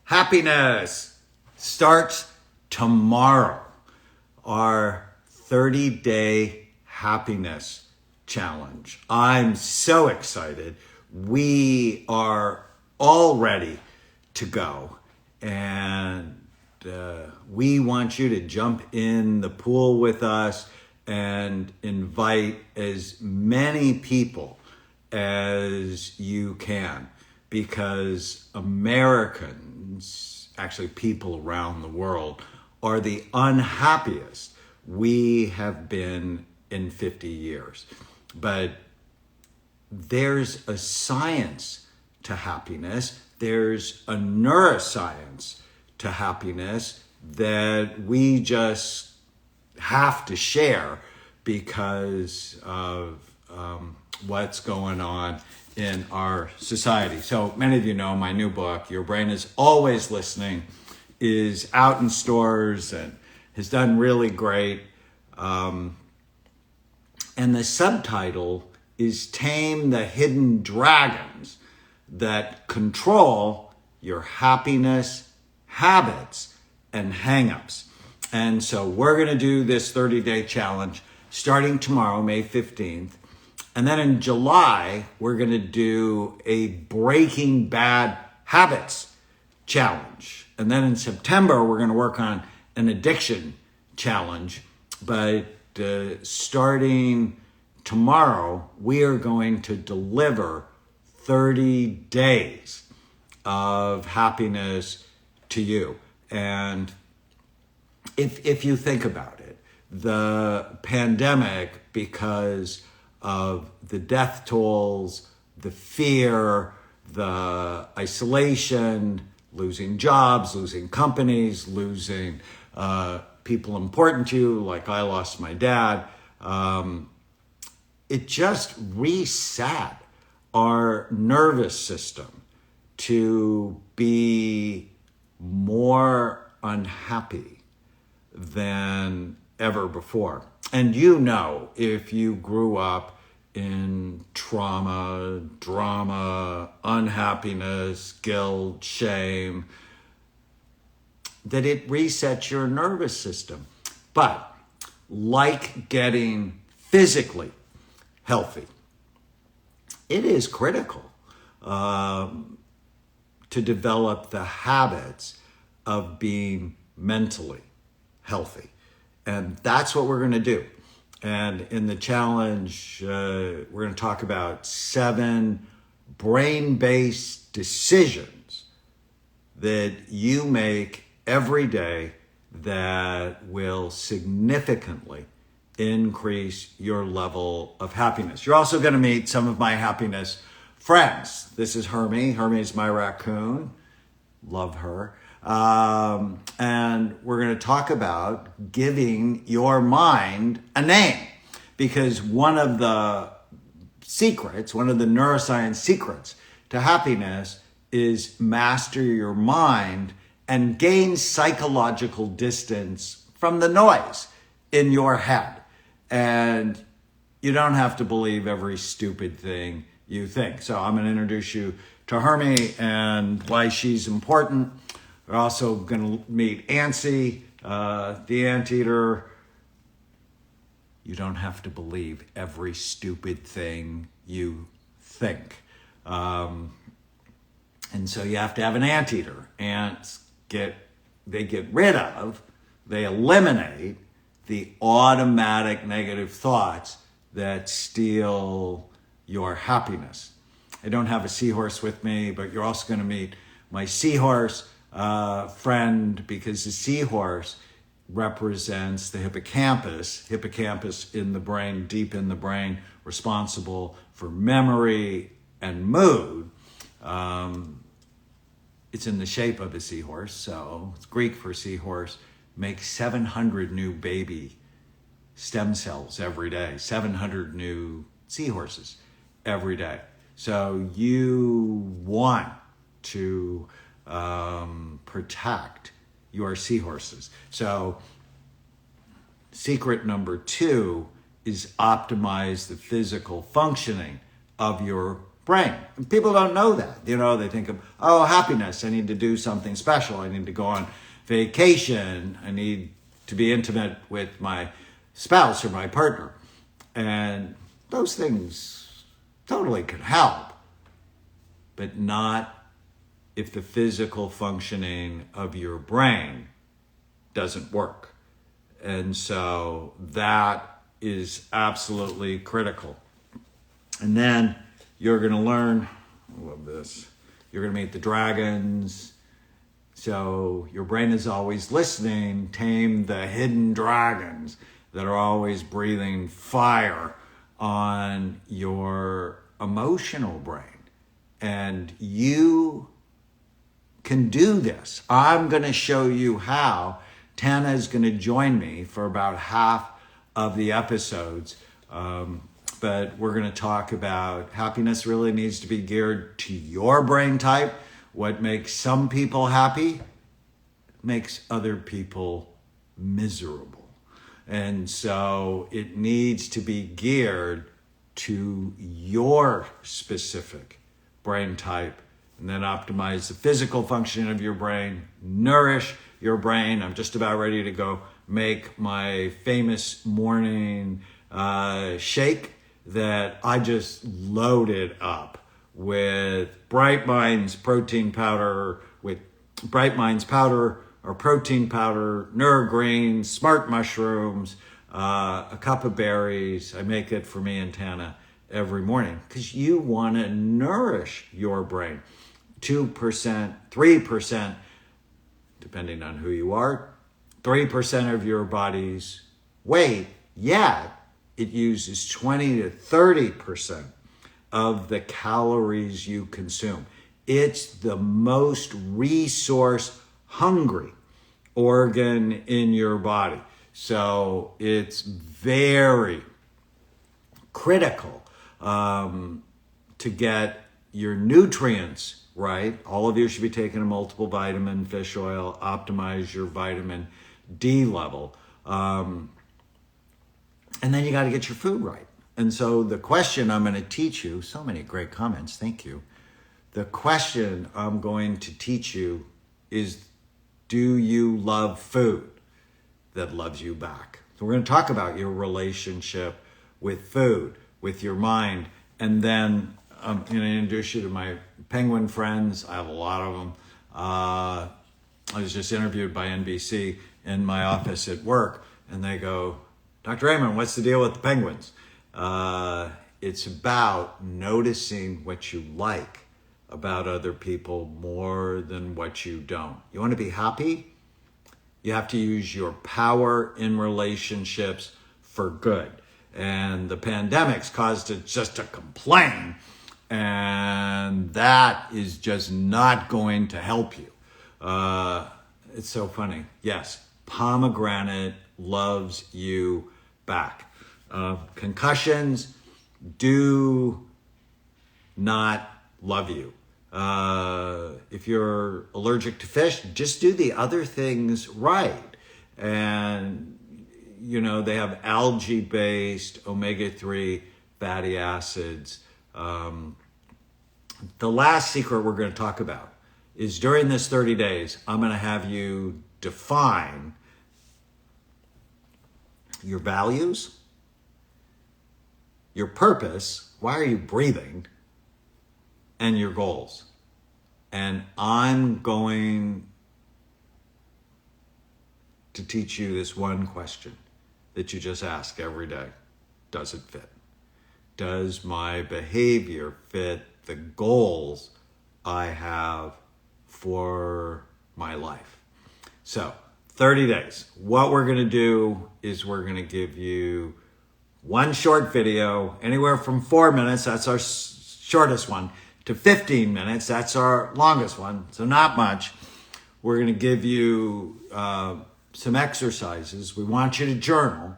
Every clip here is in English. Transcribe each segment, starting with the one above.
Happiness starts tomorrow. Our 30-day happiness challenge. I'm so excited. We are all ready to go. And we want you to jump in the pool with us and invite as many people as you can, because Americans, actually people around the world, are the unhappiest we have been in 50 years. But there's a science to happiness. There's a neuroscience to happiness that we just have to share because of what's going on in our society. So many of you know my new book, Your Brain is Always Listening, is out in stores and has done really great. And the subtitle is Tame the Hidden Dragons that Control Your Happiness, Habits, and Hangups. And so we're going to do this 30-day challenge starting tomorrow, May 15th. And then in July, we're going to do a Breaking Bad Habits challenge. And then in September, we're going to work on an addiction challenge. But starting tomorrow, we are going to deliver 30 days of happiness to you. And if you think about it, the pandemic, because of the death tolls, the fear, the isolation, losing jobs, losing companies, losing people important to you, like I lost my dad, it just reset our nervous system to be more unhappy than ever before. And you know, if you grew up in trauma, drama, unhappiness, guilt, shame, that it resets your nervous system. But like getting physically healthy, it is critical to develop the habits of being mentally healthy. And that's what we're going to do. And in the challenge, we're going to talk about 7 brain-based decisions that you make every day that will significantly increase your level of happiness. You're also going to meet some of my happiness friends. This is Hermie. Hermie is my raccoon. Love her. And we're going to talk about giving your mind a name, because one of the neuroscience secrets to happiness is master your mind and gain psychological distance from the noise in your head. And you don't have to believe every stupid thing you think. So I'm going to introduce you to Hermie and why she's important. We're also going to meet Ansi, the anteater. You don't have to believe every stupid thing you think. And so you have to have an anteater. Ants they eliminate the automatic negative thoughts that steal your happiness. I don't have a seahorse with me, but you're also going to meet my seahorse friend, because the seahorse represents the hippocampus in the brain, deep in the brain, responsible for memory and mood. It's in the shape of a seahorse, so it's Greek for seahorse. Makes 700 new baby stem cells every day, 700 new seahorses every day. So you want to protect your seahorses. So secret number 2 is optimize the physical functioning of your brain. And people don't know that. They think of, oh, happiness. I need to do something special. I need to go on vacation. I need to be intimate with my spouse or my partner. And those things totally can help, but not if the physical functioning of your brain doesn't work. And so that is absolutely critical. And then you're going to learn, I love this, you're going to meet the dragons. So your brain is always listening. Tame the hidden dragons that are always breathing fire on your emotional brain. And you can do this. I'm going to show you how. Tana is going to join me for about half of the episodes. But we're going to talk about happiness really needs to be geared to your brain type. What makes some people happy makes other people miserable. And so it needs to be geared to your specific brain type, and then optimize the physical function of your brain, nourish your brain. I'm just about ready to go make my famous morning shake that I just loaded up with Bright Minds protein powder, with Bright Minds powder or protein powder, neurogreens, smart mushrooms, a cup of berries. I make it for me and Tana every morning because you want to nourish your brain. 2%, 3%, depending on who you are, 3% of your body's weight, yet it uses 20 to 30% of the calories you consume. It's the most resource hungry organ in your body. So it's very critical to get your nutrients right. All of you should be taking a multiple vitamin, fish oil, optimize your vitamin D level. And then you got to get your food right. And so the question I'm going to teach you, so many great comments, thank you. The question I'm going to teach you is, do you love food that loves you back? So we're going to talk about your relationship with food, with your mind, and then I'm going to introduce you to my penguin friends. I have a lot of them. I was just interviewed by NBC in my office at work, and they go, Dr. Raymond, what's the deal with the penguins? It's about noticing what you like about other people more than what you don't. You want to be happy? You have to use your power in relationships for good. And the pandemic's caused it just to complain. And that is just not going to help you. It's so funny. Yes, pomegranate loves you back. Concussions do not love you. If you're allergic to fish, just do the other things right. And, they have algae-based omega-3 fatty acids. The last secret we're going to talk about is during this 30 days, I'm going to have you define your values, your purpose, why are you breathing, and your goals. And I'm going to teach you this one question that you just ask every day. Does it fit? Does my behavior fit the goals I have for my life? So 30 days. What we're going to do is we're going to give you one short video, anywhere from 4 minutes, that's our shortest one, to 15 minutes, that's our longest one, so not much. We're going to give you some exercises. We want you to journal.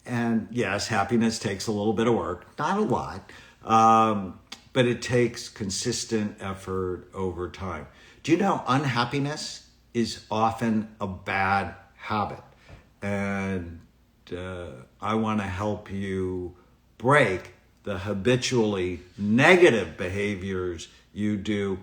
And yes, happiness takes a little bit of work, not a lot, but it takes consistent effort over time. Do you know unhappiness is often a bad habit? And I want to help you break the habitually negative behaviors you do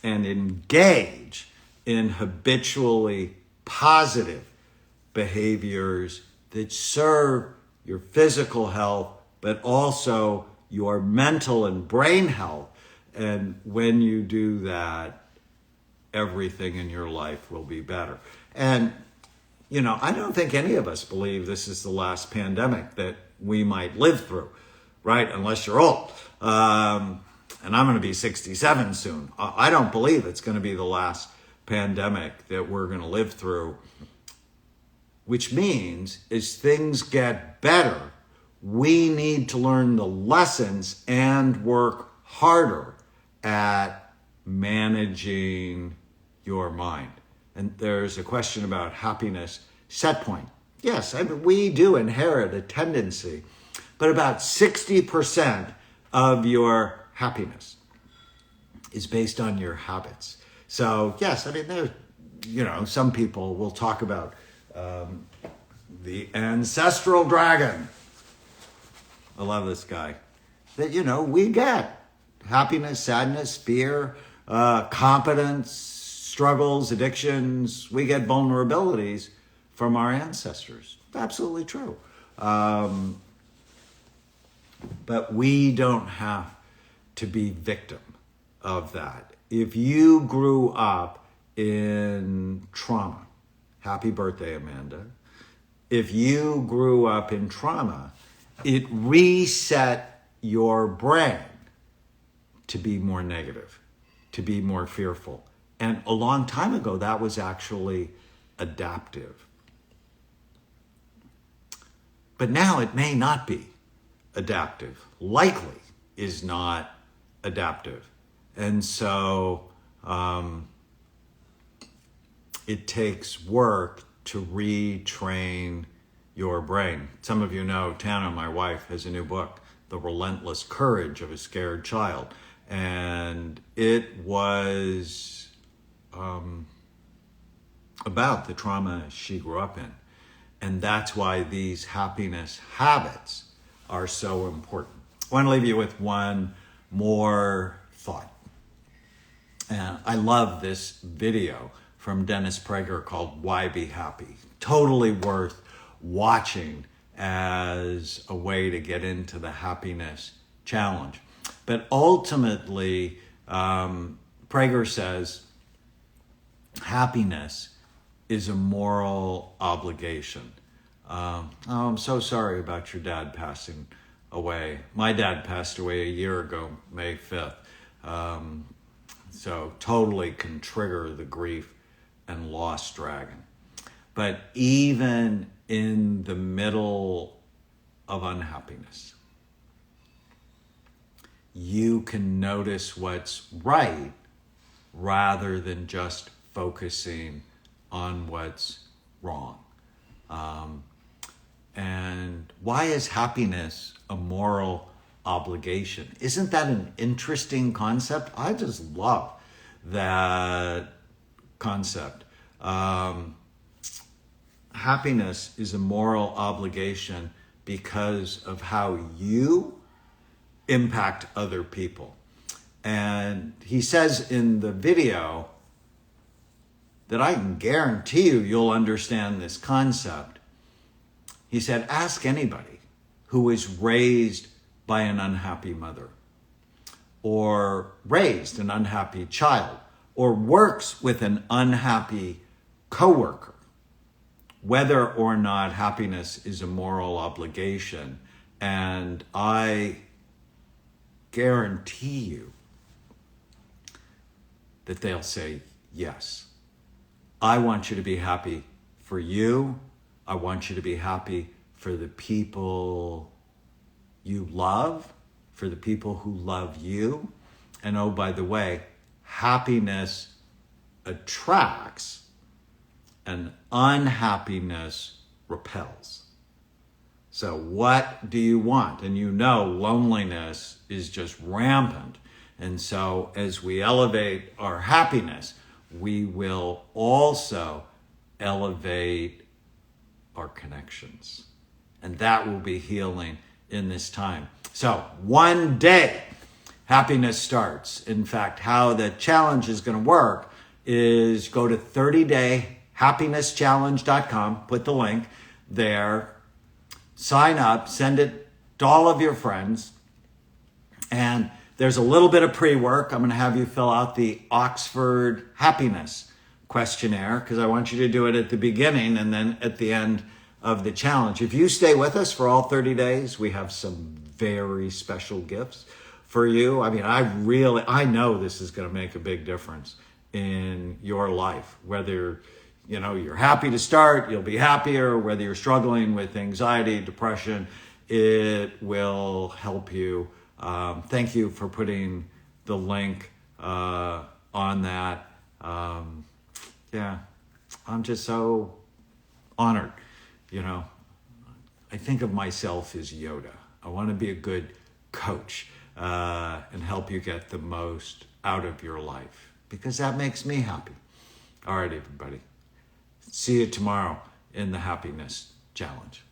and engage in habitually positive behaviors that serve your physical health, but also your mental and brain health. And when you do that, everything in your life will be better. And, I don't think any of us believe this is the last pandemic that we might live through, right? Unless you're old. And I'm going to be 67 soon. I don't believe it's going to be the last pandemic that we're going to live through, which means as things get better, we need to learn the lessons and work harder at managing your mind. And there's a question about happiness set point. Yes, we do inherit a tendency, but about 60% of your happiness is based on your habits. So yes, some people will talk about the ancestral dragon. I love this guy. That, we get happiness, sadness, fear, competence, struggles, addictions. We get vulnerabilities from our ancestors. Absolutely true. But we don't have to be victim of that. If you grew up in trauma, happy birthday, Amanda. If you grew up in trauma, it reset your brain to be more negative, to be more fearful. And a long time ago, that was actually adaptive. But now it may not be adaptive. Likely is not adaptive. And so it takes work to retrain your brain. Some of you know Tana, my wife, has a new book, The Relentless Courage of a Scared Child. And it was about the trauma she grew up in. And that's why these happiness habits are so important. I want to leave you with one more thought. And I love this video from Dennis Prager called Why Be Happy. Totally worth watching as a way to get into the happiness challenge. But ultimately, Prager says happiness is a moral obligation. I'm so sorry about your dad passing away. My dad passed away a year ago, May 5th. So totally can trigger the grief and loss dragon. But even in the middle of unhappiness, you can notice what's right rather than just focusing on what's wrong. And why is happiness a moral obligation? Isn't that an interesting concept? I just love that concept. Happiness is a moral obligation because of how you impact other people. And he says in the video that I can guarantee you'll understand this concept. He said, ask anybody who was raised by an unhappy mother, or raised an unhappy child, or works with an unhappy coworker, whether or not happiness is a moral obligation. And I guarantee you that they'll say yes. I want you to be happy for you. I want you to be happy for the people you love, for the people who love you. And oh, by the way, happiness attracts and unhappiness repels. So what do you want? And loneliness is just rampant. And so as we elevate our happiness, we will also elevate our connections. And that will be healing in this time. So one day, happiness starts. In fact, how the challenge is going to work is go to 30dayhappinesschallenge.com, put the link there, sign up, send it to all of your friends, and there's a little bit of pre-work. I'm going to have you fill out the Oxford Happiness questionnaire because I want you to do it at the beginning and then at the end of the challenge. If you stay with us for all 30 days, we have some very special gifts for you. I mean, I know this is going to make a big difference in your life. Whether, you're happy to start, you'll be happier. Whether you're struggling with anxiety, depression, it will help you. Thank you for putting the link on that. I'm just so honored. I think of myself as Yoda. I want to be a good coach and help you get the most out of your life because that makes me happy. All right, everybody. See you tomorrow in the Happiness Challenge.